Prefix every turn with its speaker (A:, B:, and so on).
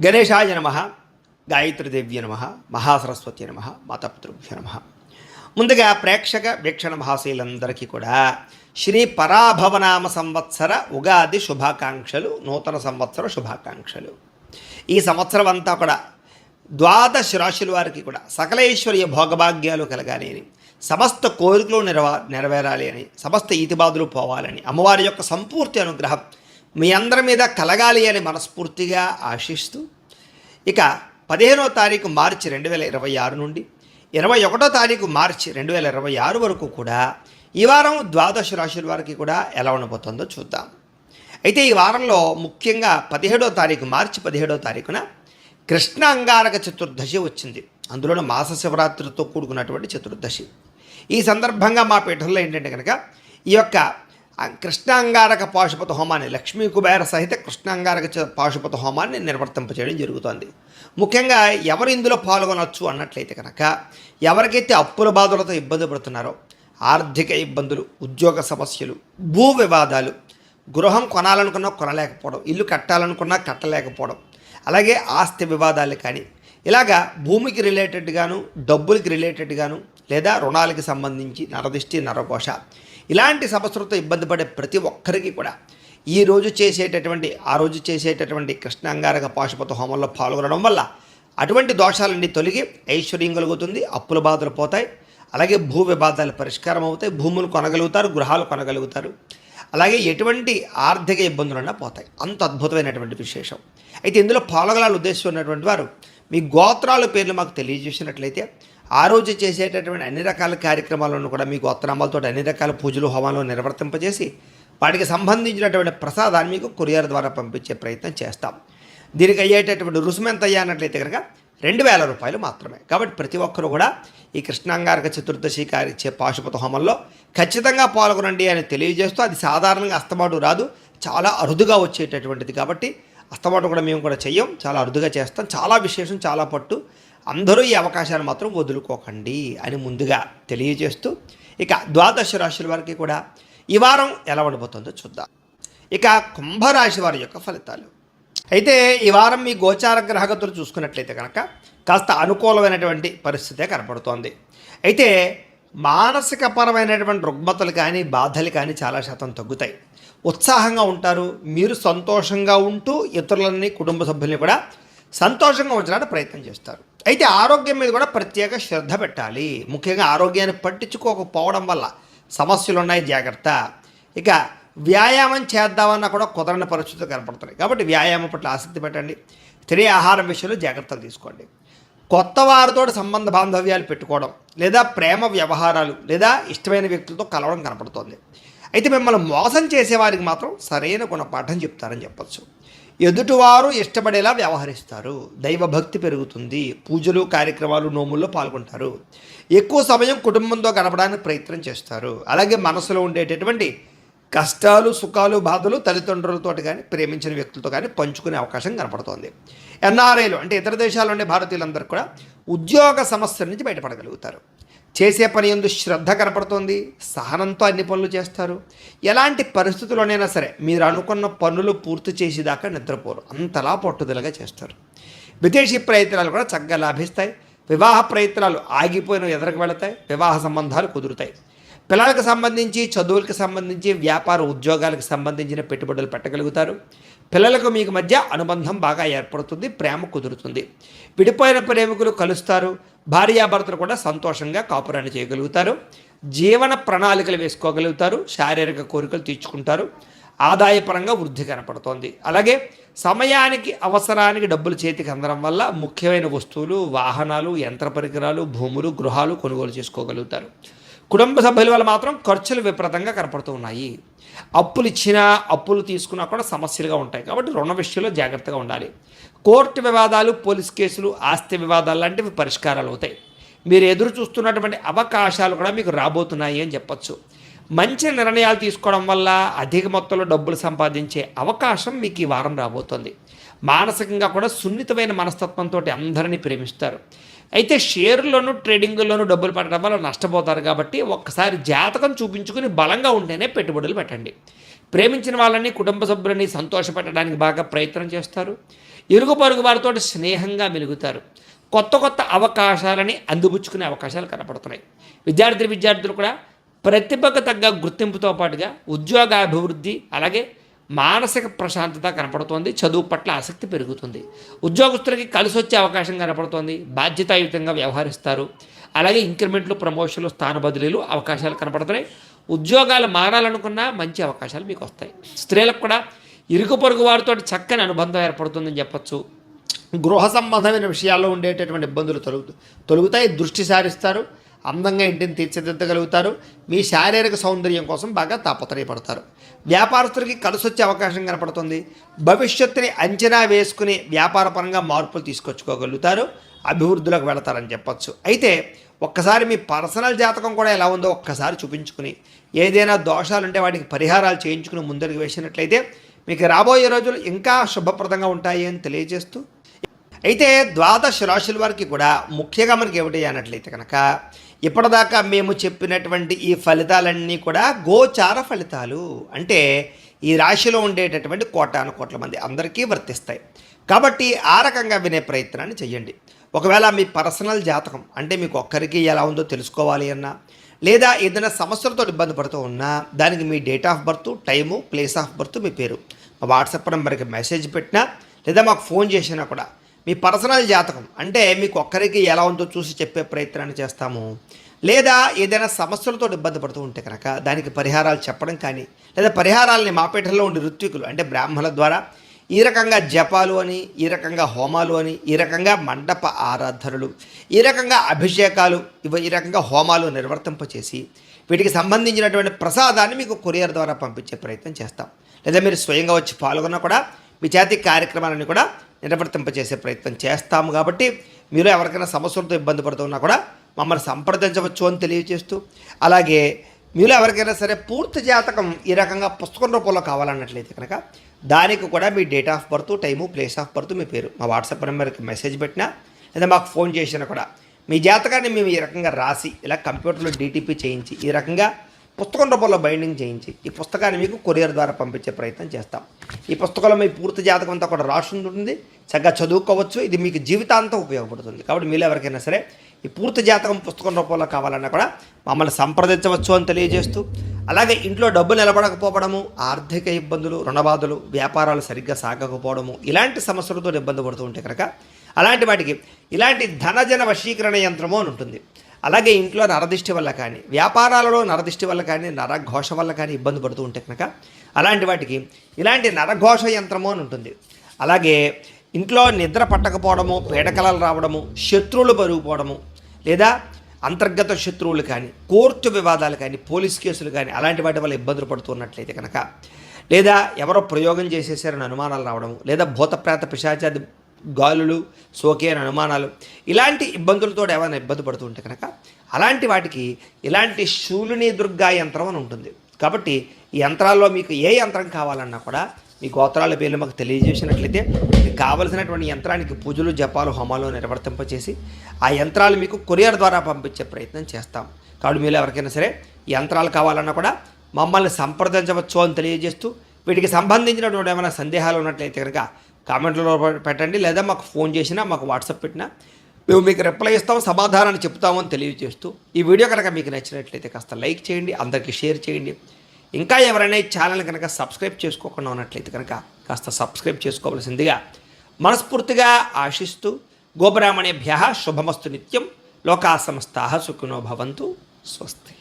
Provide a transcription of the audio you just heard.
A: గణేశాయ నమ, గాయత్రీదేవ్య నమ, మహాసరస్వతి నమ, మాతాపితృభ్య నమ. ముందుగా ప్రేక్షక వీక్షణ మహాశీలందరికీ కూడా శ్రీ పరాభవనామ సంవత్సర ఉగాది శుభాకాంక్షలు, నూతన సంవత్సర శుభాకాంక్షలు. ఈ సంవత్సరం అంతా కూడా ద్వాదశ రాశుల వారికి కూడా సకలైశ్వర్య భోగభాగ్యాలు కలగాలి అని, సమస్త కోరికలు నెరవేరాలి అని, సమస్త ఈతిబాదులు పోవాలని, అమ్మవారి యొక్క సంపూర్తి అనుగ్రహం మీ అందరి మీద కలగాలి అని మనస్ఫూర్తిగా ఆశిస్తూ, ఇక 15వ తారీఖు మార్చి 2026 నుండి 21వ తారీఖు మార్చి 2026 వరకు కూడా ఈ వారం ద్వాదశ రాశుల వారికి కూడా ఎలా ఉండబోతుందో చూద్దాం. అయితే ఈ వారంలో ముఖ్యంగా 17వ తారీఖు మార్చి 17వ తారీఖున కృష్ణ అంగారక చతుర్దశి వచ్చింది. అందులోనూ మాస శివరాత్రితో కూడుకున్నటువంటి చతుర్దశి. ఈ సందర్భంగా మా పీఠంలో ఏంటంటే కనుక ఈ యొక్క కృష్ణాంగారక పాశుపత హోమాన్ని, లక్ష్మీ కుబేర సహిత కృష్ణాంగారక పాశుపత హోమాన్ని నిర్వర్తింపచేయడం జరుగుతుంది. ముఖ్యంగా ఎవరు ఇందులో పాల్గొనవచ్చు అన్నట్లయితే కనుక ఎవరికైతే అప్పుల బాధలతో ఇబ్బంది పడుతున్నారో, ఆర్థిక ఇబ్బందులు, ఉద్యోగ సమస్యలు, భూ వివాదాలు, గృహం కొనాలనుకున్నా కొనలేకపోవడం, ఇల్లు కట్టాలనుకున్నా కట్టలేకపోవడం, అలాగే ఆస్తి వివాదాలు కానీ, ఇలాగా భూమికి రిలేటెడ్గాను, డబ్బులకి రిలేటెడ్గాను, లేదా రుణాలకి సంబంధించి నరదిష్టి, నరఘోష, ఇలాంటి సమస్యలతో ఇబ్బంది పడే ప్రతి ఒక్కరికి కూడా ఆ రోజు చేసేటటువంటి కృష్ణాంగారక పాశుపత హోమంలో పాల్గొనడం వల్ల అటువంటి దోషాలన్నీ తొలగి ఐశ్వర్యం కలుగుతుంది, అప్పుల బాధలు పోతాయి, అలాగే భూ వివాదాలు పరిష్కారం అవుతాయి, భూములు కొనగలుగుతారు, గృహాలు కొనగలుగుతారు, అలాగే ఎటువంటి ఆర్థిక ఇబ్బందులన్నా పోతాయి. అంత అద్భుతమైనటువంటి విశేషం. అయితే ఇందులో పాల్గొనాలని ఉద్దేశం ఉన్నటువంటి వారు మీ గోత్రాల పేర్లు మాకు తెలియజేసినట్లయితే ఆ రోజు చేసేటటువంటి అన్ని రకాల కార్యక్రమాలను కూడా మీ గోత్రనామాలతో అన్ని రకాల పూజలు, హోమాలు నిర్వర్తింపజేసి వాటికి సంబంధించినటువంటి ప్రసాదాన్ని మీకు కొరియర్ ద్వారా పంపించే ప్రయత్నం చేస్తాం. దీనికి అయ్యేటటువంటి రుసుము ఎంత అయ్యానట్లయితే కనుక 2000 రూపాయలు మాత్రమే. కాబట్టి ప్రతి ఒక్కరూ కూడా ఈ కృష్ణాంగారక చతుర్దశి పాశుపత హోమంలో ఖచ్చితంగా పాల్గొనండి అని తెలియజేస్తూ, అది సాధారణంగా అస్తమాటు రాదు, చాలా అరుదుగా వచ్చేటటువంటిది. కాబట్టి అస్తమాటు కూడా మేము కూడా చెయ్యం, చాలా అరుదుగా చేస్తాం. చాలా విశేషం, చాలా పట్టు. అందరూ ఈ అవకాశాన్ని మాత్రం వదులుకోకండి అని ముందుగా తెలియజేస్తూ, ఇక ద్వాదశ రాశుల వారికి కూడా ఈ వారం ఎలా ఉండబోతుందో చూద్దాం. ఇక కుంభరాశి వారి యొక్క ఫలితాలు. అయితే ఈ వారం మీ గోచార గ్రహగతులు చూసుకున్నట్లయితే కనుక కాస్త అనుకూలమైనటువంటి పరిస్థితే కనపడుతోంది. అయితే మానసికపరమైనటువంటి రుగ్మతలు కానీ, బాధలు కానీ చాలా శాతం తగ్గుతాయి. ఉత్సాహంగా ఉంటారు. మీరు సంతోషంగా ఉంటూ ఇతరులని, కుటుంబ సభ్యుల్ని కూడా సంతోషంగా ఉంచడానికి ప్రయత్నం చేస్తారు. అయితే ఆరోగ్యం మీద కూడా ప్రత్యేక శ్రద్ధ పెట్టాలి. ముఖ్యంగా ఆరోగ్యాన్ని పట్టించుకోకపోవడం వల్ల సమస్యలు ఉన్నాయి, జాగ్రత్త. ఇక వ్యాయామం చేద్దామన్నా కూడా కుదరని పరిస్థితులు కనపడుతున్నాయి. కాబట్టి వ్యాయామం పట్ల ఆసక్తి పెట్టండి. తినే ఆహారం విషయంలో జాగ్రత్తలు తీసుకోండి. కొత్త వారితో సంబంధ బాంధవ్యాలు పెట్టుకోవడం, లేదా ప్రేమ వ్యవహారాలు, లేదా ఇష్టమైన వ్యక్తులతో కలవడం కనపడుతోంది. అయితే మిమ్మల్ని మోసం చేసేవారికి మాత్రం సరైన గుణపాఠం చెప్తారని చెప్పచ్చు. ఎదుటివారు ఇష్టపడేలా వ్యవహరిస్తారు. దైవభక్తి పెరుగుతుంది. పూజలు, కార్యక్రమాలు, నోముల్లో పాల్గొంటారు. ఎక్కువ సమయం కుటుంబంతో గడపడానికి ప్రయత్నం చేస్తారు. అలాగే మనసులో ఉండేటటువంటి కష్టాలు, సుఖాలు, బాధలు తల్లిదండ్రులతో కానీ, ప్రేమించిన వ్యక్తులతో కానీ పంచుకునే అవకాశం కనపడుతోంది. ఎన్ఆర్ఐలు అంటే ఇతర దేశాల్లో ఉండే భారతీయులందరూ కూడా ఉద్యోగ సమస్యల నుంచి బయటపడగలుగుతారు. చేసే పని యందు శ్రద్ధ కనపడుతోంది. సహనంతో అన్ని పనులు చేస్తారు. ఎలాంటి పరిస్థితుల్లోనైనా సరే మీరు అనుకున్న పనులు పూర్తి చేసేదాకా నిద్రపోరు. అంతలా పట్టుదలగా చేస్తారు. విదేశీ ప్రయత్నాలు కూడా చక్కగా లాభిస్తాయి. వివాహ ప్రయత్నాలు ఆగిపోయిన ఎదురుకు వెళతాయి. వివాహ సంబంధాలు కుదురుతాయి. పిల్లలకు సంబంధించి, చదువులకు సంబంధించి, వ్యాపార ఉద్యోగాలకు సంబంధించిన పెట్టుబడులు పెట్టగలుగుతారు. పిల్లలకు మీకు మధ్య అనుబంధం బాగా ఏర్పడుతుంది. ప్రేమ కుదురుతుంది. విడిపోయిన ప్రేమికులు కలుస్తారు. భార్యాభర్తలు కూడా సంతోషంగా కాపురాన్ని చేయగలుగుతారు. జీవన ప్రణాళికలు వేసుకోగలుగుతారు. శారీరక కోరికలు తీర్చుకుంటారు. ఆదాయపరంగా వృద్ధి కనపడుతోంది. అలాగే సమయానికి, అవసరానికి డబ్బులు చేతికి అందడం వల్ల ముఖ్యమైన వస్తువులు, వాహనాలు, యంత్ర పరికరాలు, భూములు, గృహాలు కొనుగోలు చేసుకోగలుగుతారు. కుటుంబ సభ్యుల వల్ల మాత్రం ఖర్చులు విపరీతంగా కనపడుతూ ఉన్నాయి. అప్పులు ఇచ్చినా, అప్పులు తీసుకున్నా కూడా సమస్యలుగా ఉంటాయి. కాబట్టి రుణ విషయంలో జాగ్రత్తగా ఉండాలి. కోర్టు వివాదాలు, పోలీస్ కేసులు, ఆస్తి వివాదాలు లాంటివి పరిష్కారాలు అవుతాయి. మీరు ఎదురు చూస్తున్నటువంటి అవకాశాలు కూడా మీకు రాబోతున్నాయి అని చెప్పచ్చు. మంచి నిర్ణయాలు తీసుకోవడం వల్ల అధిక మొత్తంలో డబ్బులు సంపాదించే అవకాశం మీకు ఈ వారం రాబోతుంది. మానసికంగా కూడా సున్నితమైన మనస్తత్వంతో అందరినీ ప్రేమిస్తారు. అయితే షేర్లోను, ట్రేడింగ్లోనూ డబ్బులు పెట్టడం వల్ల నష్టపోతారు. కాబట్టి ఒక్కసారి జాతకం చూపించుకుని బలంగా ఉంటేనే పెట్టుబడులు పెట్టండి. ప్రేమించిన వాళ్ళని, కుటుంబ సభ్యులని సంతోషపెట్టడానికి బాగా ప్రయత్నం చేస్తారు.
B: ఇరుగు పొరుగు వారితో స్నేహంగా మెలుగుతారు. కొత్త కొత్త అవకాశాలని అందిపుచ్చుకునే అవకాశాలు కనపడుతున్నాయి. విద్యార్థులు కూడా ప్రతిభకు తగ్గ గుర్తింపుతో పాటుగా ఉద్యోగాభివృద్ధి, అలాగే మానసిక ప్రశాంతత కనపడుతోంది. చదువు పట్ల ఆసక్తి పెరుగుతుంది. ఉద్యోగస్తులకి కలిసి వచ్చే అవకాశం కనపడుతోంది. బాధ్యతాయుతంగా వ్యవహరిస్తారు. అలాగే ఇంక్రిమెంట్లు, ప్రమోషన్లు, స్థాన బదిలీలు అవకాశాలు కనపడుతున్నాయి. ఉద్యోగాలు మారాలనుకున్నా మంచి అవకాశాలు మీకు వస్తాయి. స్త్రీలకు కూడా ఇరుగు పొరుగు వారితో చక్కని అనుబంధం ఏర్పడుతుందని చెప్పచ్చు. గృహ సంబంధమైన విషయాల్లో ఉండేటటువంటి ఇబ్బందులు తొలుగుతాయి. దృష్టి సారిస్తారు. అందంగా ఇంటిని తీర్చిదిద్దగలుగుతారు. మీ శారీరక సౌందర్యం కోసం బాగా తాపత్రయపడతారు. వ్యాపారస్తులకి కలిసి వచ్చే అవకాశం కనపడుతుంది. భవిష్యత్తుని అంచనా వేసుకుని వ్యాపారపరంగా మార్పులు తీసుకొచ్చుకోగలుగుతారు. అభివృద్ధిలోకి వెళతారని చెప్పచ్చు. అయితే ఒక్కసారి మీ పర్సనల్ జాతకం కూడా ఎలా ఉందో ఒక్కసారి చూపించుకుని ఏదైనా దోషాలుంటే వాటికి పరిహారాలు చేయించుకుని ముందరికి వేసినట్లయితే మీకు రాబోయే రోజులు ఇంకా శుభప్రదంగా ఉంటాయి అని తెలియజేస్తూ, అయితే ద్వాదశ రాశుల వారికి కూడా ముఖ్యంగా మనకి ఏమిటి అన్నట్లయితే కనుక ఇప్పటిదాకా మేము చెప్పినటువంటి ఈ ఫలితాలన్నీ కూడా గోచార ఫలితాలు, అంటే ఈ రాశిలో ఉండేటటువంటి కోటాను కోట్ల మంది అందరికీ వర్తిస్తాయి. కాబట్టి ఆ రకంగా వినే ప్రయత్నాన్ని చెయ్యండి. ఒకవేళ మీ పర్సనల్ జాతకం అంటే మీకు ఒక్కరికి ఎలా ఉందో తెలుసుకోవాలి అన్నా, లేదా ఏదైనా సమస్యలతో ఇబ్బంది పడుతూ ఉన్నా దానికి మీ date of birth, time, place of birth, మీ పేరు మా వాట్సాప్ నెంబర్కి మెసేజ్ పెట్టినా లేదా మాకు ఫోన్ చేసినా కూడా మీ పర్సనల్ జాతకం అంటే మీకు ఒక్కరికి ఎలా ఉందో చూసి చెప్పే ప్రయత్నాన్ని చేస్తాము. లేదా ఏదైనా సమస్యలతో ఇబ్బంది పడుతూ ఉంటే కనుక దానికి పరిహారాలు చెప్పడం కానీ, లేదా పరిహారాలని మాపేటలో ఉండే ఋత్వికులు అంటే బ్రాహ్మణుల ద్వారా ఈ రకంగా జపాలు అని, ఈ రకంగా హోమాలు అని, ఈ రకంగా మండప ఆరాధనలు, ఈ రకంగా అభిషేకాలు, ఈ రకంగా హోమాలు నిర్వర్తింపచేసి వీటికి సంబంధించినటువంటి ప్రసాదాన్ని మీకు కొరియర్ ద్వారా పంపించే ప్రయత్నం చేస్తాం. లేదా మీరు స్వయంగా వచ్చి పాల్గొన్నా కూడా మీ చేతి కార్యక్రమాలను కూడా నిర్వర్తింపచేసే ప్రయత్నం చేస్తాము. కాబట్టి మీరు ఎవరికైనా సమస్యలతో ఇబ్బంది పడుతున్నా కూడా మమ్మల్ని సంప్రదించవచ్చు అని తెలియజేస్తూ, అలాగే మీరు ఎవరికైనా సరే పూర్తి జాతకం ఈ రకంగా పుస్తకం రూపంలో కావాలన్నట్లయితే కనుక దానికి కూడా మీ date of birth, time, place of birth, మీ పేరు మా వాట్సాప్ నెంబర్కి మెసేజ్ పెట్టినా లేదా మాకు ఫోన్ చేసినా కూడా మీ జాతకాన్ని మేము ఈ రకంగా రాసి ఇలా కంప్యూటర్లో డీటీపీ చేయించి ఈ రకంగా పుస్తకం రూపంలో బైండింగ్ చేయించి ఈ పుస్తకాన్ని మీకు కొరియర్ ద్వారా పంపించే ప్రయత్నం చేస్తాం. ఈ పుస్తకంలో మీ పూర్తి జాతకం అంతా కూడా రాసి ఉంటుంది. చక్కగా చదువుకోవచ్చు. ఇది మీకు జీవితాంతం ఉపయోగపడుతుంది. కాబట్టి మీరు ఎవరికైనా సరే ఈ పూర్తి జాతకం పుస్తకం రూపంలో కావాలన్నా కూడా మమ్మల్ని సంప్రదించవచ్చు అని తెలియజేస్తూ, అలాగే ఇంట్లో డబ్బు నిలబడకపోవడము, ఆర్థిక ఇబ్బందులు, రుణబాధలు, వ్యాపారాలు సరిగ్గా సాగకపోవడము, ఇలాంటి సమస్యలతో ఇబ్బంది పడుతూ ఉంటే కనుక అలాంటి వాటికి ఇలాంటి ధనజన వశీకరణ యంత్రము అని ఉంటుంది. అలాగే ఇంట్లో నరదిష్టి వల్ల కానీ, వ్యాపారాలలో నరదిష్టి వల్ల కానీ, నరఘోష వల్ల కానీ ఇబ్బంది పడుతూ ఉంటే కనుక అలాంటి వాటికి ఇలాంటి నరఘోష యంత్రము అని ఉంటుంది. అలాగే ఇంట్లో నిద్ర పట్టకపోవడము, పీడకలలు రావడము, శత్రువులు పెరిగిపోవడము, లేదా అంతర్గత శత్రువులు కానీ, కోర్టు వివాదాలు కానీ, పోలీస్ కేసులు కానీ అలాంటి వాటి వల్ల ఇబ్బందులు పడుతున్నట్లయితే కనుక, లేదా ఎవరో ప్రయోగం చేసేసారని అనుమానాలు రావడము, లేదా భూతప్రేత పిశాచాది గాలులు సోకే అని అనుమానాలు, ఇలాంటి ఇబ్బందులతో ఏమైనా ఇబ్బంది పడుతూ ఉంటే కనుక అలాంటి వాటికి ఇలాంటి శూలిని దుర్గా యంత్రం అని ఉంటుంది. కాబట్టి ఈ యంత్రాల్లో మీకు ఏ యంత్రం కావాలన్నా కూడా మీ గోత్రాల పేర్లు మాకు తెలియజేసినట్లయితే మీకు కావలసినటువంటి యంత్రానికి పూజలు, జపాలు, హోమాలు నిర్వర్తింపచేసి ఆ యంత్రాలు మీకు కొరియర్ ద్వారా పంపించే ప్రయత్నం చేస్తాం. కాబట్టి మీరు ఎవరికైనా సరే యంత్రాలు కావాలన్నా కూడా మమ్మల్ని సంప్రదించవచ్చు అని తెలియజేస్తూ, వీటికి సంబంధించినటువంటి ఏమైనా సందేహాలు ఉన్నట్లయితే కనుక కామెంట్లో పెట్టండి, లేదా మాకు ఫోన్ చేసినా మాకు వాట్సాప్ పెట్టినా మేము మీకు రిప్లై ఇస్తాం, సమాధానాన్ని చెప్తామని తెలియజేస్తూ, ఈ వీడియో కనుక మీకు నచ్చినట్లయితే కాస్త లైక్ చేయండి, అందరికీ షేర్ చేయండి. ఇంకా ఎవరైనా ఈ ఛానల్ కనుక సబ్స్క్రైబ్ చేసుకోకుండా ఉన్నట్లయితే కనుక కాస్త సబ్స్క్రైబ్ చేసుకోవాల్సిందిగా మనస్ఫూర్తిగా ఆశిస్తూ, గోబ్రాహ్మణేభ్యః శుభమస్తు నిత్యం, లోకా సమస్తాః సుఖినో భవంతు. స్వస్తి.